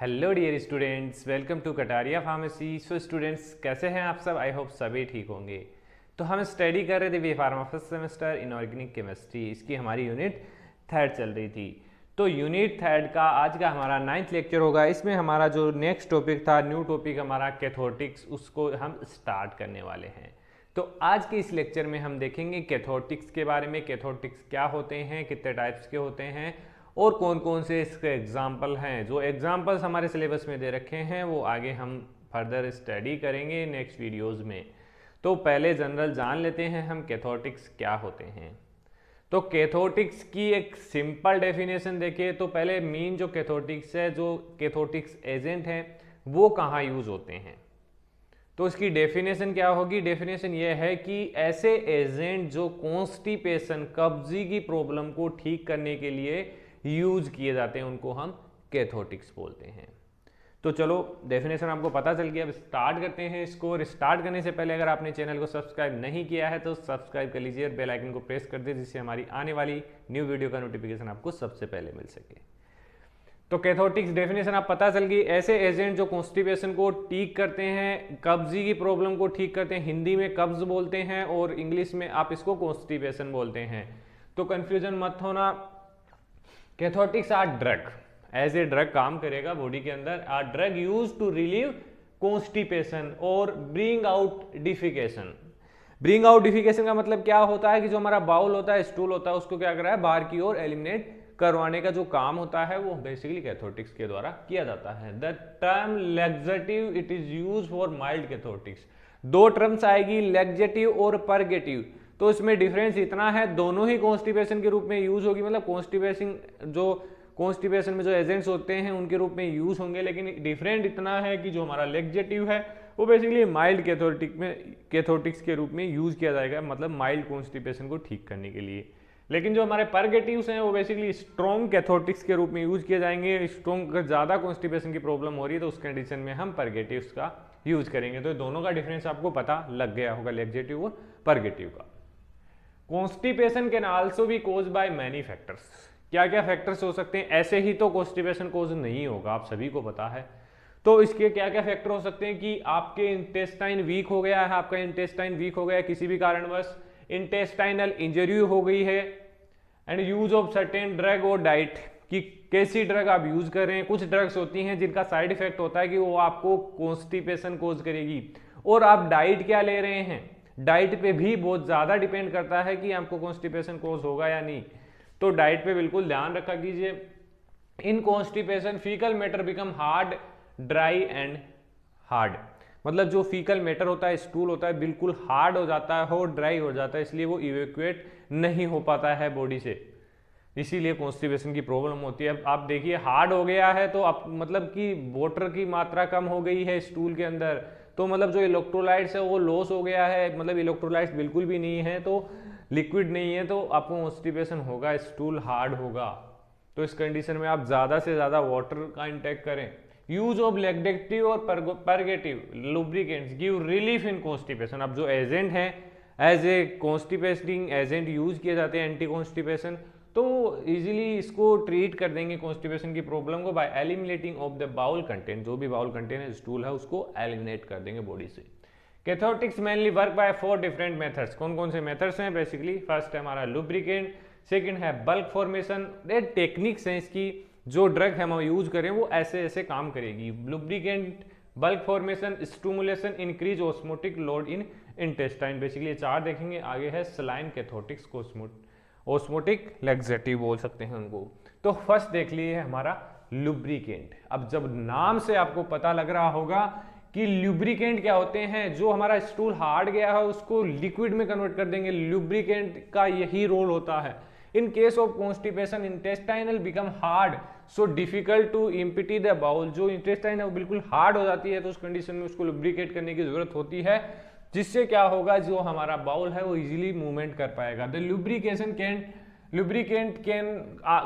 Hello dear students, welcome to Kataria pharmacy. So students, कैसे हैं आप सब? आई होप सभी ठीक होंगे। तो हम स्टडी कर रहे थे B Pharma first semester inorganic chemistry. इसकी हमारी यूनिट थर्ड चल रही थी। तो यूनिट थर्ड का आज का हमारा 9th लेक्चर होगा। इसमें हमारा जो नेक्स्ट टॉपिक था, न्यू टॉपिक हमारा कैथोटिक्स, उसको हम स्टार्ट करने वाले हैं। तो आज के इस लेक्चर में हम देखेंगे कैथोटिक्स के बारे में। कैथोटिक्स क्या होते हैं, कितने टाइप्स के होते हैं और कौन कौन से इसके एग्जाम्पल हैं। जो एग्जाम्पल्स हमारे सिलेबस में दे रखे हैं वो आगे हम फर्दर स्टडी करेंगे नेक्स्ट वीडियोस में। तो पहले जनरल जान लेते हैं हम कैथोटिक्स क्या होते हैं। तो कैथोटिक्स की एक सिंपल डेफिनेशन देखिए। तो पहले मेन जो कैथोटिक्स है, जो कैथोटिक्स एजेंट हैं वो कहाँ यूज होते हैं, तो इसकी डेफिनेशन क्या होगी। डेफिनेशन ये है कि ऐसे एजेंट जो कॉन्स्टिपेशन, कब्जी की प्रॉब्लम को ठीक करने के लिए यूज किए जाते हैं उनको हम कैथोटिक्स बोलते हैं। तो चलो डेफिनेशन आपको पता चल गया। अब स्टार्ट करते हैं इसको। स्टार्ट करने से पहले अगर आपने चैनल को सब्सक्राइब नहीं किया है तो सब्सक्राइब कर लीजिए और बेल आइकन को प्रेस कर दीजिए, जिससे हमारी आने वाली न्यू वीडियो का नोटिफिकेशन आपको सबसे पहले मिल सके। तो कैथोटिक्स डेफिनेशन आप पता चल गई। ऐसे एजेंट जो कॉन्स्टिपेशन को ठीक करते हैं, कब्जी की प्रॉब्लम को ठीक करते हैं। हिंदी में कब्ज बोलते हैं और इंग्लिश में आप इसको कॉन्स्टिपेशन बोलते हैं। तो कंफ्यूजन मत होना। Cathartics are drug, as a drug काम करेगा बॉडी के अंदर। Are drug use to relieve constipation और bring out defecation. Bring out defecation का मतलब क्या होता है कि जो हमारा बाउल होता है, स्टूल होता है, उसको क्या कर रहा है, बाहर की ओर एलिमिनेट करवाने का जो काम होता है वो बेसिकली कैथोटिक्स के द्वारा किया जाता है। The term laxative it is use for mild cathartics. दो टर्म्स आएगी, लैक्सेटिव और परगेटिव। तो इसमें डिफरेंस इतना है, दोनों ही कॉन्स्टिपेशन के रूप में यूज होगी। मतलब कॉन्स्टिपेशन में जो एजेंट्स होते हैं उनके रूप में यूज होंगे, लेकिन डिफरेंट इतना है कि जो हमारा लैक्सेटिव है वो बेसिकली माइल्ड कैथोटिक्स के रूप में यूज किया जाएगा, मतलब माइल्ड कॉन्स्टिपेशन को ठीक करने के लिए। लेकिन जो हमारे परगेटिव्स हैं वो बेसिकली स्ट्रॉन्ग कैथोटिक्स के रूप में यूज किए जाएंगे। स्ट्रॉन्ग, अगर ज्यादा कॉन्स्टिपेशन की प्रॉब्लम हो रही है तो उस कंडीशन में हम परगेटिव्स का यूज करेंगे। तो दोनों का डिफरेंस आपको पता लग गया होगा, लैक्सेटिव और परगेटिव का। Constipation can also be cause by many factors. क्या क्या फैक्टर्स हो सकते हैं? ऐसे ही तो कॉन्स्टिपेशन कोज नहीं होगा, आप सभी को पता है। तो इसके क्या क्या फैक्टर हो सकते हैं कि आपके इंटेस्टाइन वीक हो गया है, आपका इंटेस्टाइन वीक हो गया है किसी भी कारणवश, इंटेस्टाइनल इंजरी हो गई है, and use of certain drug और डाइट, कि कैसी ड्रग आप यूज कर रहे हैं। कुछ ड्रग्स होती हैं जिनका साइड इफेक्ट होता है कि वो आपको कॉन्स्टिपेशन कोज करेगी, और आप डाइट क्या ले रहे हैं, डाइट पे भी बहुत ज्यादा डिपेंड करता है कि आपको कॉन्स्टिपेशन कोज होगा या नहीं। तो डाइट पे बिल्कुल ध्यान रखा कीजिए। In constipation faecal matter become hard, dry and hard. मतलब जो फीकल मैटर होता है, स्टूल होता है, बिल्कुल हार्ड हो जाता है और ड्राई हो जाता है, इसलिए वो इवेक्यूएट नहीं हो पाता है बॉडी से, इसीलिए कॉन्स्टिपेशन की प्रॉब्लम होती है। आप देखिए हार्ड हो गया है तो आप मतलब कि वाटर की मात्रा कम हो गई है स्टूल के अंदर, तो मतलब जो इलेक्ट्रोलाइट्स है वो लॉस हो गया है, मतलब इलेक्ट्रोलाइट्स बिल्कुल भी नहीं है, तो लिक्विड नहीं है, तो आपको कॉन्स्टिपेशन होगा, स्टूल हार्ड होगा। तो इस कंडीशन में आप ज्यादा से ज्यादा वाटर का इंटेक करें। यूज ऑफ लैक्सेटिव और purgative lubricants give relief in constipation. अब जो एजेंट हैं as a constipating agent use किए जाते हैं एंटी कॉन्स्टिपेशन, तो इजीली इसको ट्रीट कर देंगे कॉन्स्टिपेशन की प्रॉब्लम को by eliminating of the bowel content. जो भी बाउल कंटेंट है, स्टूल है, उसको एलिमिनेट कर देंगे बॉडी से। Cathartics mainly work by 4 different methods. कौन कौन से मेथड्स हैं? बेसिकली फर्स्ट है हमारा लुब्रिकेंट, सेकंड है बल्क फॉर्मेशन। ये टेक्निक्स हैं इसकी, जो ड्रग हम यूज करें वो ऐसे ऐसे काम करेगी। Lubricant, bulk formation, stimulation, increase osmotic load in intestine. Basically ये 4 देखेंगे। आगे है सलाइन कैथोटिक्स, ऑस्मोटिक लैक्सेटिव बोल सकते हैं उनको। तो फर्स्ट देख लिए हमारा लुब्रिकेंट। अब जब नाम से आपको पता लग रहा होगा कि लुब्रिकेंट क्या होते हैं, जो हमारा स्टूल हार्ड गया है उसको लिक्विड में कन्वर्ट कर देंगे। लुब्रिकेंट का यही रोल होता है। In case of constipation intestinal become hard so difficult to empty the bowel. जो इंटेस्टाइन है वो बिल्कुल हार्ड हो जाती है, तो उस कंडीशन में उसको लुब्रिकेट करने की जरूरत होती है, जिससे क्या होगा, जो हमारा बाउल है वो इजीली मूवमेंट कर पाएगा। The lubricant can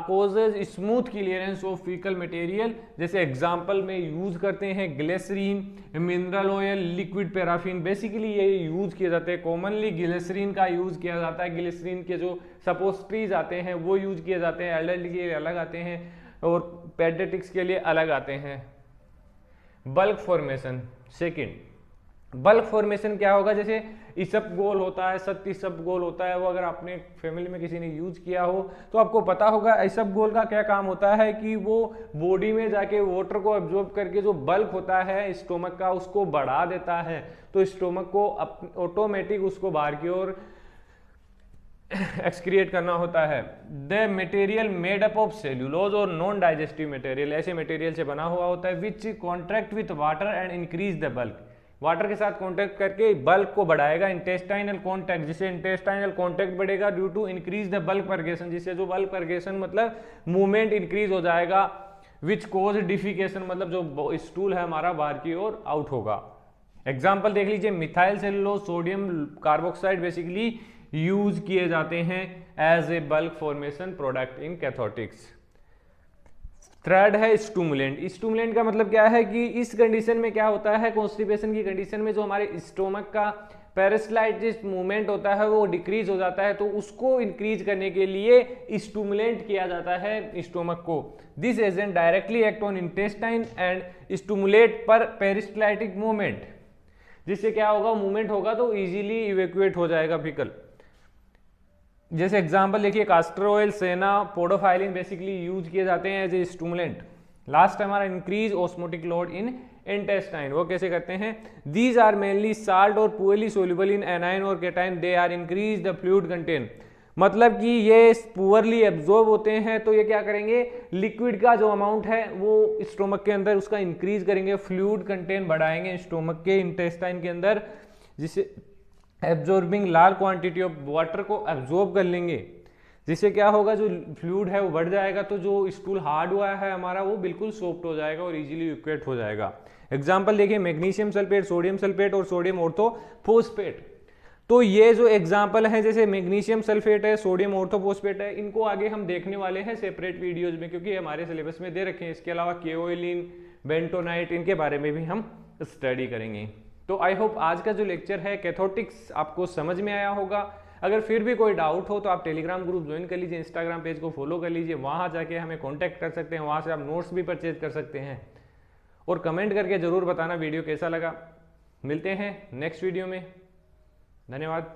causes smooth clearance of faecal material. जैसे एग्जांपल में यूज करते हैं glycerine, mineral oil, liquid paraffin. Basically ये यूज किए जाते हैं। कॉमनली ग्लिसरीन का यूज किया जाता है। ग्लिसरीन के जो सपोस्ट्रीज आते हैं वो यूज किए जाते हैं। एल्डरली के लिए अलग आते हैं और पेडियाट्रिक्स के लिए अलग आते हैं। Bulk formation. Second, bulk formation क्या होगा, जैसे इसबगोल होता है, सत्य इसबगोल होता है, वो अगर आपने फैमिली में किसी ने यूज किया हो तो आपको पता होगा इसबगोल का क्या काम होता है कि वो बॉडी में जाके वाटर को एब्जॉर्ब करके जो बल्क होता है स्टोमक का उसको बढ़ा देता है, तो स्टोमक को ऑटोमेटिक उसको बाहर की ओर एक्सक्रिएट करना होता है। The material made up of cellulose और नॉन डाइजेस्टिव मटेरियल, ऐसे मटेरियल से बना हुआ होता है which contract with water and increase the bulk, water के साथ कॉन्टैक्ट करके बल्क को बढ़ाएगा। इंटेस्टाइनल कॉन्टैक्ट, जिससे इंटेस्टाइनल कॉन्टैक्ट बढ़ेगा due to increase the bulk purgation, जिससे जो बल्क परगेशन मतलब मूवमेंट इंक्रीज हो जाएगा। विच कोज डिफिकेशन, मतलब जो स्टूल है हमारा बाहर की ओर आउट होगा। एग्जाम्पल देख लीजिए, methyl cellulose, sodium carboxide basically use किए जाते हैं as a bulk formation product in cathartics. Third है स्टूमुलेंट। स्टूमुलेंट का मतलब क्या है कि इस कंडीशन में क्या होता है, कॉन्स्टिपेशन की कंडीशन में जो हमारे स्टोमक का पेरिस्टाइटिस मूवमेंट होता है वो डिक्रीज हो जाता है, तो उसको इंक्रीज करने के लिए स्टूमुलेंट किया जाता है स्टोमक को। This agent directly act on intestine and stimulate पर पेरिस्टाइटिक मूवमेंट, जिससे क्या होगा, मूवमेंट होगा तो इजीली इवेक्यूएट हो जाएगा फीकल। जैसे एग्जांपल देखिए, कास्टर ऑयल, सेना, पोडोफाइलिन बेसिकली यूज किए जाते हैं एज ए स्टूमुलेंट। लास्ट हमारा increase osmotic load in intestine, वो कैसे करते हैं, दीज आर मेनली साल्ट और पुअरली सोल्यूबल इन एनाइन और cation, they are increase the fluid content, मतलब कि ये पुअरली एब्जॉर्ब होते हैं तो ये क्या करेंगे, लिक्विड का जो अमाउंट है वो स्टोमक के अंदर उसका इंक्रीज करेंगे, फ्लूइड कंटेंट बढ़ाएंगे स्टोमक के इंटेस्टाइन के अंदर, जिससे absorbing large quantity of water को एब्जॉर्ब कर लेंगे, जिससे क्या होगा, जो फ्लूइड है वो बढ़ जाएगा, तो जो स्टूल हार्ड हुआ है हमारा वो बिल्कुल सॉफ्ट हो जाएगा और इजीली इक्वेट हो जाएगा। एग्जांपल देखिए, मैग्नीशियम सल्फेट, सोडियम सल्फेट और सोडियम ऑर्थोफॉस्फेट। तो ये जो एग्जाम्पल है, जैसे मैग्नीशियम सल्फेट है, सोडियम ऑर्थोफॉस्फेट है, इनको आगे हम देखने वाले हैं सेपरेट वीडियोज में, क्योंकि हमारे सिलेबस में दे रखे हैं। इसके अलावा केओलिन, बेंटोनाइट, इनके बारे में भी हम स्टडी करेंगे। तो आई होप आज का जो लेक्चर है कैथोटिक्स आपको समझ में आया होगा। अगर फिर भी कोई डाउट हो तो आप टेलीग्राम ग्रुप ज्वाइन कर लीजिए, इंस्टाग्राम पेज को फॉलो कर लीजिए, वहाँ जाके हमें कॉन्टैक्ट कर सकते हैं, वहाँ से आप नोट्स भी परचेज कर सकते हैं। और कमेंट करके ज़रूर बताना वीडियो कैसा लगा। मिलते हैं नेक्स्ट वीडियो में, धन्यवाद।